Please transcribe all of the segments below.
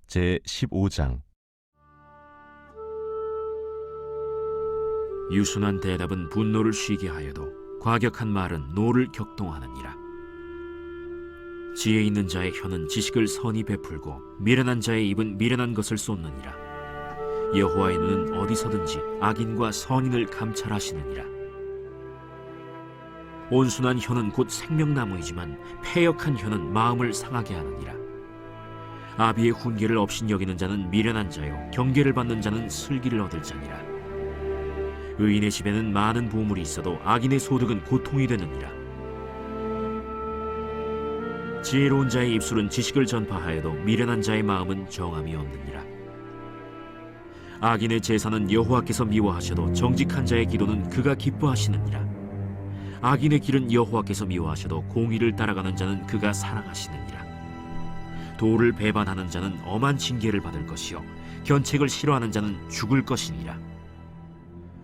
제15장. 유순한 대답은 분노를 쉬게 하여도 과격한 말은 노를 격동하느니라. 지혜 있는 자의 혀는 지식을 선히 베풀고 미련한 자의 입은 미련한 것을 쏟느니라. 여호와의 눈은 어디서든지 악인과 선인을 감찰하시느니라. 온순한 혀는 곧 생명나무이지만 패역한 혀는 마음을 상하게 하느니라. 아비의 훈계를 업신여기는 자는 미련한 자요 경계를 받는 자는 슬기를 얻을 자니라. 의인의 집에는 많은 보물이 있어도 악인의 소득은 고통이 되느니라. 지혜로운 자의 입술은 지식을 전파하여도 미련한 자의 마음은 정함이 없느니라. 악인의 제사는 여호와께서 미워하셔도 정직한 자의 기도는 그가 기뻐하시느니라. 악인의 길은 여호와께서 미워하셔도 공의를 따라가는 자는 그가 사랑하시느니라. 도를 배반하는 자는 엄한 징계를 받을 것이요 견책을 싫어하는 자는 죽을 것이니라.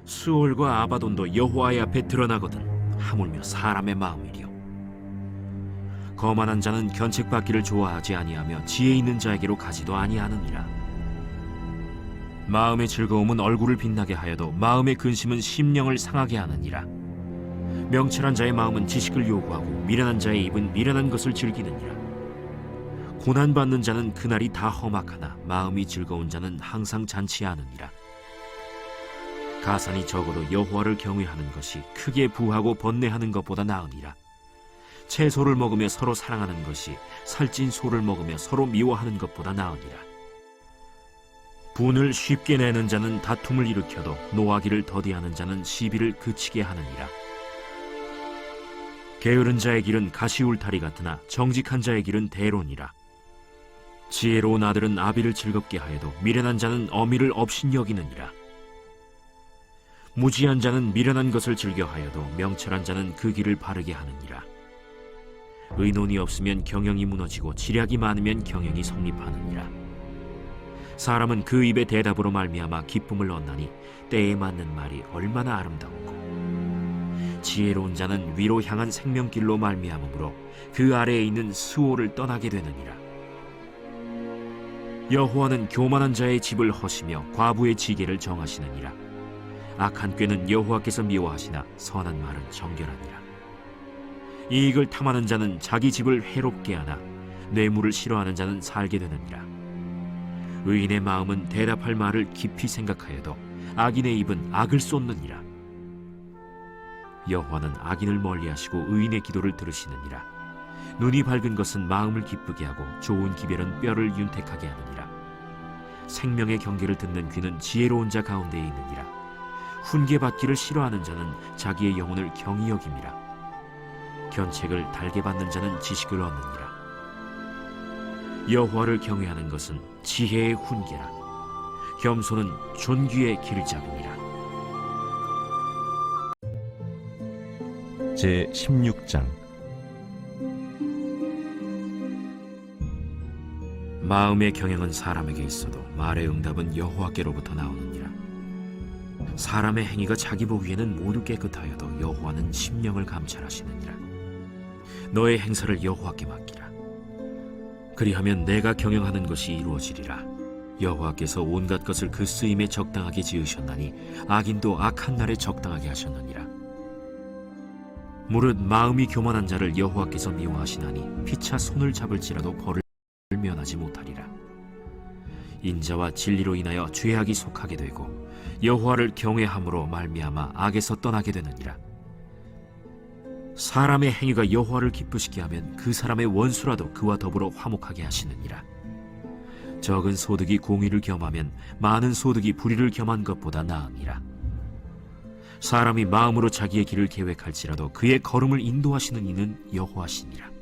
수올과 아바돈도 여호와의 앞에 드러나거든 하물며 사람의 마음이리요. 거만한 자는 견책받기를 좋아하지 아니하며 지혜 있는 자에게로 가지도 아니하느니라. 마음의 즐거움은 얼굴을 빛나게 하여도 마음의 근심은 심령을 상하게 하느니라. 명철한 자의 마음은 지식을 요구하고 미련한 자의 입은 미련한 것을 즐기느니라. 고난받는 자는 그날이 다 험악하나 마음이 즐거운 자는 항상 잔치하느니라. 가산이 적어도 여호와를 경외하는 것이 크게 부하고 번뇌하는 것보다 나으니라. 채소를 먹으며 서로 사랑하는 것이 살찐 소를 먹으며 서로 미워하는 것보다 나으니라. 분을 쉽게 내는 자는 다툼을 일으켜도 노하기를 더디하는 자는 시비를 그치게 하느니라. 게으른 자의 길은 가시울타리 같으나 정직한 자의 길은 대론이라. 지혜로운 아들은 아비를 즐겁게 하여도 미련한 자는 어미를 업신여기느니라. 무지한 자는 미련한 것을 즐겨하여도 명철한 자는 그 길을 바르게 하느니라. 의논이 없으면 경영이 무너지고 지략이 많으면 경영이 성립하느니라. 사람은 그 입의 대답으로 말미암아 기쁨을 얻나니 때에 맞는 말이 얼마나 아름다웠고, 지혜로운 자는 위로 향한 생명길로 말미암으므로 그 아래에 있는 수호를 떠나게 되느니라. 여호와는 교만한 자의 집을 허시며 과부의 지계를 정하시느니라. 악한 꾀는 여호와께서 미워하시나 선한 말은 정결하니라. 이익을 탐하는 자는 자기 집을 해롭게 하나 뇌물을 싫어하는 자는 살게 되느니라. 의인의 마음은 대답할 말을 깊이 생각하여도 악인의 입은 악을 쏟느니라. 여호와는 악인을 멀리하시고 의인의 기도를 들으시느니라. 눈이 밝은 것은 마음을 기쁘게 하고 좋은 기별은 뼈를 윤택하게 하느니라. 생명의 경계를 듣는 귀는 지혜로운 자 가운데에 있느니라. 훈계받기를 싫어하는 자는 자기의 영혼을 경히 여김이라. 견책을 달게 받는 자는 지식을 얻느니라. 여호와를 경외하는 것은 지혜의 훈계라. 겸손은 존귀의 길잡이니라. 제16장. 마음의 경영은 사람에게 있어도 말의 응답은 여호와께로부터 나오느니라. 사람의 행위가 자기 보기에는 모두 깨끗하여도 여호와는 심령을 감찰하시느니라. 너의 행사를 여호와께 맡기라. 그리하면 내가 경영하는 것이 이루어지리라. 여호와께서 온갖 것을 그 쓰임에 적당하게 지으셨나니 악인도 악한 날에 적당하게 하셨느니라. 무릇 마음이 교만한 자를 여호와께서 미워하시나니 피차 손을 잡을지라도 벌을 면하지 못하리라. 인자와 진리로 인하여 죄악이 속하게 되고 여호와를 경외함으로 말미암아 악에서 떠나게 되느니라. 사람의 행위가 여호와를 기쁘시게 하면 그 사람의 원수라도 그와 더불어 화목하게 하시느니라. 적은 소득이 공의를 겸하면 많은 소득이 불의를 겸한 것보다 나으니라. 사람이 마음으로 자기의 길을 계획할지라도 그의 걸음을 인도하시는 이는 여호와시니라.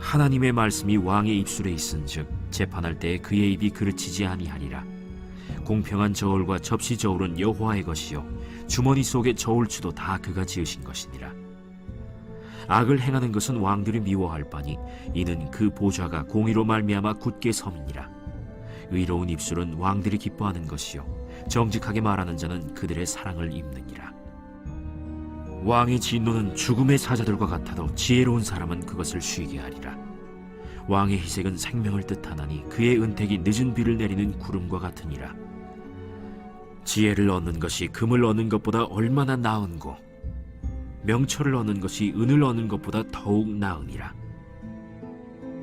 하나님의 말씀이 왕의 입술에 있은즉 재판할 때에 그의 입이 그르치지 아니하리라. 공평한 저울과 접시 저울은 여호와의 것이요 주머니 속의 저울추도 다 그가 지으신 것이니라. 악을 행하는 것은 왕들이 미워할 바니 이는 그 보좌가 공의로 말미암아 굳게 섬이니라. 의로운 입술은 왕들이 기뻐하는 것이요 정직하게 말하는 자는 그들의 사랑을 입느니라. 왕의 진노는 죽음의 사자들과 같아도 지혜로운 사람은 그것을 쉬게 하리라. 왕의 희색은 생명을 뜻하나니 그의 은택이 늦은 비를 내리는 구름과 같으니라. 지혜를 얻는 것이 금을 얻는 것보다 얼마나 나은고 명철을 얻는 것이 은을 얻는 것보다 더욱 나으니라.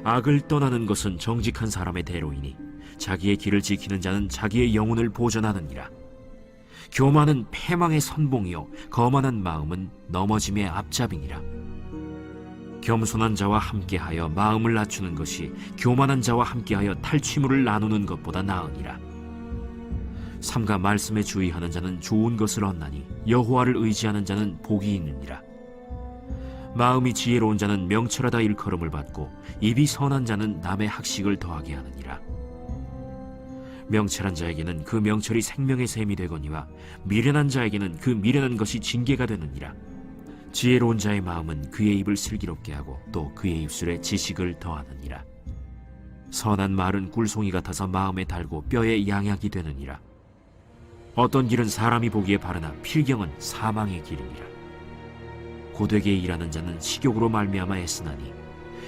악을 떠나는 것은 정직한 사람의 대로이니 자기의 길을 지키는 자는 자기의 영혼을 보전하느니라. 교만은 패망의 선봉이요 거만한 마음은 넘어짐의 앞잡이니라. 겸손한 자와 함께하여 마음을 낮추는 것이 교만한 자와 함께하여 탈취물을 나누는 것보다 나으니라. 삼가 말씀에 주의하는 자는 좋은 것을 얻나니 여호와를 의지하는 자는 복이 있느니라. 마음이 지혜로운 자는 명철하다 일컬음을 받고 입이 선한 자는 남의 학식을 더하게 하느니라. 명철한 자에게는 그 명철이 생명의 샘이 되거니와 미련한 자에게는 그 미련한 것이 징계가 되느니라. 지혜로운 자의 마음은 그의 입을 슬기롭게 하고 또 그의 입술에 지식을 더하느니라. 선한 말은 꿀송이 같아서 마음에 달고 뼈에 양약이 되느니라. 어떤 길은 사람이 보기에 바르나 필경은 사망의 길이니라. 고되게 일하는 자는 식욕으로 말미암아 애쓰나니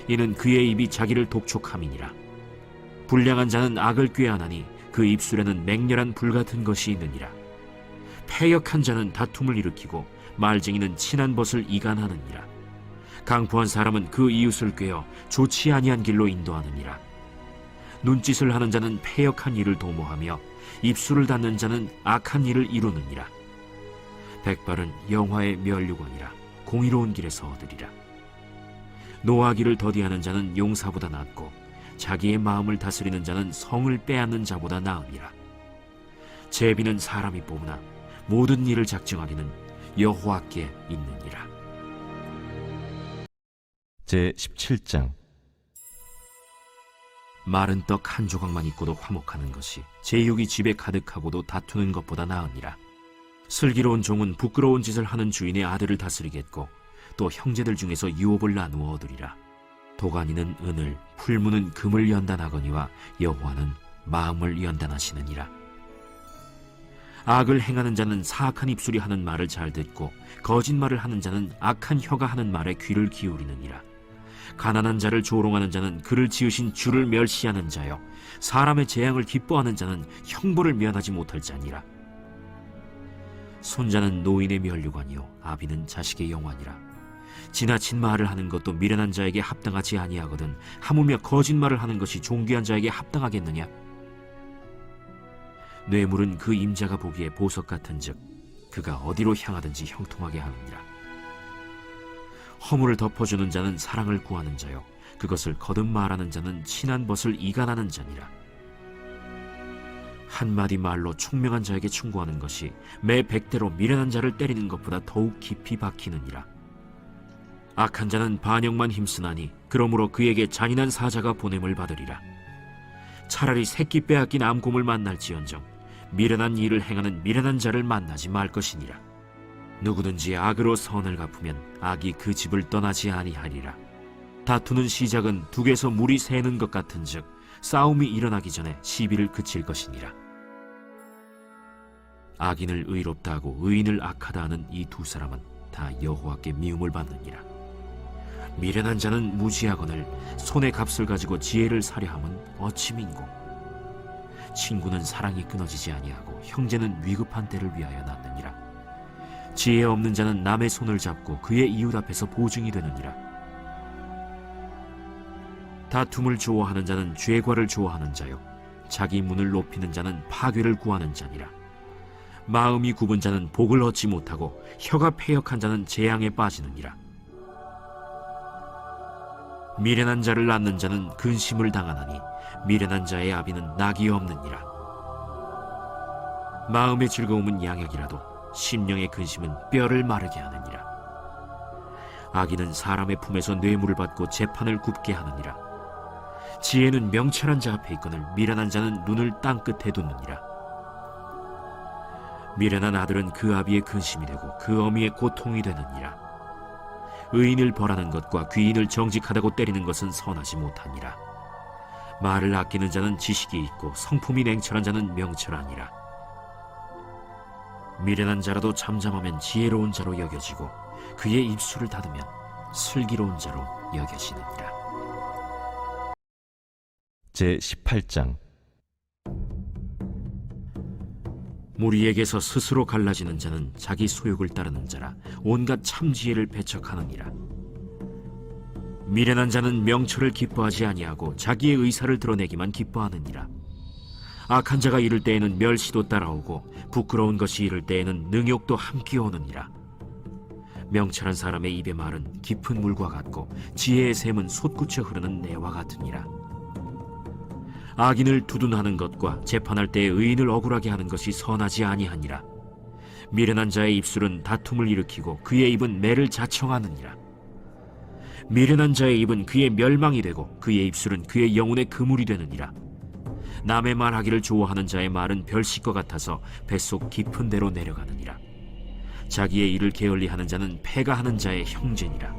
이는 그의 입이 자기를 독촉함이니라. 불량한 자는 악을 꾀하나니 그 입술에는 맹렬한 불 같은 것이 있느니라. 패역한 자는 다툼을 일으키고 말쟁이는 친한 벗을 이간하느니라. 강포한 사람은 그 이웃을 꾀어 좋지 아니한 길로 인도하느니라. 눈짓을 하는 자는 패역한 일을 도모하며 입술을 닫는 자는 악한 일을 이루느니라. 백발은 영화의 면류관이라 공의로운 길에서 얻으리라. 노하기를 더디하는 자는 용사보다 낫고 자기의 마음을 다스리는 자는 성을 빼앗는 자보다 나으니라. 제비는 사람이 뽑으나 모든 일을 작정하기는 여호와께 있느니라. 제17장. 마른 떡 한 조각만 있고도 화목하는 것이 제육이 집에 가득하고도 다투는 것보다 나으니라. 슬기로운 종은 부끄러운 짓을 하는 주인의 아들을 다스리겠고 또 형제들 중에서 유업을 나누어 얻으리라. 도가니는 은을, 풀무는 금을 연단하거니와 여호와는 마음을 연단하시느니라. 악을 행하는 자는 사악한 입술이 하는 말을 잘 듣고 거짓말을 하는 자는 악한 혀가 하는 말에 귀를 기울이느니라. 가난한 자를 조롱하는 자는 그를 지으신 주를 멸시하는 자요 사람의 재앙을 기뻐하는 자는 형벌을 면하지 못할 자니라. 손자는 노인의 면류관이요 아비는 자식의 영환이라. 지나친 말을 하는 것도 미련한 자에게 합당하지 아니하거든 하물며 거짓말을 하는 것이 존귀한 자에게 합당하겠느냐. 뇌물은 그 임자가 보기에 보석 같은즉 그가 어디로 향하든지 형통하게 하느니라. 허물을 덮어주는 자는 사랑을 구하는 자요 그것을 거듭 말하는 자는 친한 벗을 이간하는 자니라. 한마디 말로 총명한 자에게 충고하는 것이 매 100대로 미련한 자를 때리는 것보다 더욱 깊이 박히느니라. 악한 자는 반역만 힘쓰나니 그러므로 그에게 잔인한 사자가 보냄을 받으리라. 차라리 새끼 빼앗긴 암곰을 만날지언정 미련한 일을 행하는 미련한 자를 만나지 말 것이니라. 누구든지 악으로 선을 갚으면 악이 그 집을 떠나지 아니하리라. 다투는 시작은 둑에서 물이 새는 것 같은즉 싸움이 일어나기 전에 시비를 그칠 것이니라. 악인을 의롭다 하고 의인을 악하다 하는 이 두 사람은 다 여호와께 미움을 받느니라. 미련한 자는 무지하거늘 손의 값을 가지고 지혜를 사려 함은 어찌 민고. 친구는 사랑이 끊어지지 아니하고 형제는 위급한 때를 위하여 낳느니라. 지혜 없는 자는 남의 손을 잡고 그의 이웃 앞에서 보증이 되느니라. 다툼을 좋아하는 자는 죄과를 좋아하는 자요 자기 문을 높이는 자는 파괴를 구하는 자니라. 마음이 굽은 자는 복을 얻지 못하고 혀가 패역한 자는 재앙에 빠지느니라. 미련한 자를 낳는 자는 근심을 당하나니 미련한 자의 아비는 낙이 없느니라. 마음의 즐거움은 양약이라도 심령의 근심은 뼈를 마르게 하느니라. 악인은 사람의 품에서 뇌물을 받고 재판을 굽게 하느니라. 지혜는 명철한 자 앞에 있거늘 미련한 자는 눈을 땅 끝에 두느니라. 미련한 아들은 그 아비의 근심이 되고 그 어미의 고통이 되느니라. 의인을 벌하는 것과 귀인을 정직하다고 때리는 것은 선하지 못하니라. 말을 아끼는 자는 지식이 있고 성품이 냉철한 자는 명철하니라. 미련한 자라도 잠잠하면 지혜로운 자로 여겨지고 그의 입술을 닫으면 슬기로운 자로 여겨지느니라. 제 18장 무리에게서 스스로 갈라지는 자는 자기 소욕을 따르는 자라 온갖 참지혜를 배척하느니라. 미련한 자는 명철을 기뻐하지 아니하고 자기의 의사를 드러내기만 기뻐하느니라. 악한 자가 이를 때에는 멸시도 따라오고 부끄러운 것이 이를 때에는 능욕도 함께 오느니라. 명철한 사람의 입의 말은 깊은 물과 같고 지혜의 샘은 솟구쳐 흐르는 내와 같으니라. 악인을 두둔하는 것과 재판할 때에 의인을 억울하게 하는 것이 선하지 아니하니라. 미련한 자의 입술은 다툼을 일으키고 그의 입은 매를 자청하느니라. 미련한 자의 입은 그의 멸망이 되고 그의 입술은 그의 영혼의 그물이 되느니라. 남의 말하기를 좋아하는 자의 말은 별식과 같아서 뱃속 깊은 데로 내려가느니라. 자기의 일을 게을리하는 자는 패가 하는 자의 형제니라.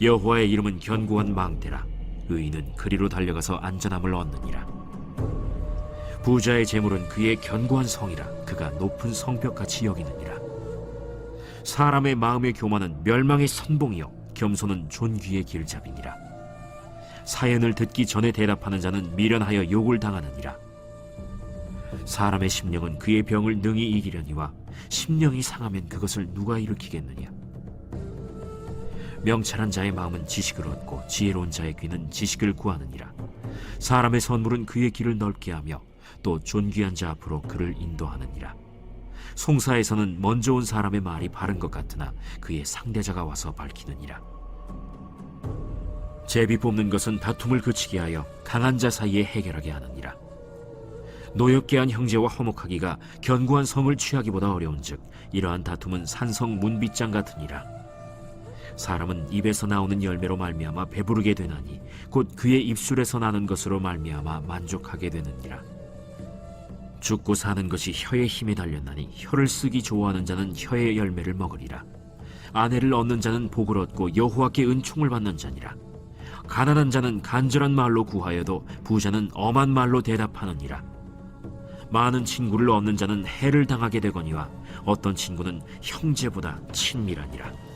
여호와의 이름은 견고한 망대라. 의인은 그리로 달려가서 안전함을 얻느니라. 부자의 재물은 그의 견고한 성이라. 그가 높은 성벽같이 여기느니라. 사람의 마음의 교만은 멸망의 선봉이요 겸손은 존귀의 길잡이니라. 사연을 듣기 전에 대답하는 자는 미련하여 욕을 당하느니라. 사람의 심령은 그의 병을 능히 이기려니와 심령이 상하면 그것을 누가 일으키겠느냐. 명철한 자의 마음은 지식을 얻고 지혜로운 자의 귀는 지식을 구하느니라. 사람의 선물은 그의 길을 넓게 하며 또 존귀한 자 앞으로 그를 인도하느니라. 송사에서는 먼저 온 사람의 말이 바른 것 같으나 그의 상대자가 와서 밝히느니라. 제비 뽑는 것은 다툼을 그치게 하여 강한 자 사이에 해결하게 하느니라. 노엽게 한 형제와 화목하기가 견고한 성을 취하기보다 어려운즉 이러한 다툼은 산성 문빗장 같으니라. 사람은 입에서 나오는 열매로 말미암아 배부르게 되나니 곧 그의 입술에서 나는 것으로 말미암아 만족하게 되느니라. 죽고 사는 것이 혀의 힘에 달렸나니 혀를 쓰기 좋아하는 자는 혀의 열매를 먹으리라. 아내를 얻는 자는 복을 얻고 여호와께 은총을 받는 자니라. 가난한 자는 간절한 말로 구하여도 부자는 엄한 말로 대답하느니라. 많은 친구를 얻는 자는 해를 당하게 되거니와 어떤 친구는 형제보다 친밀하니라.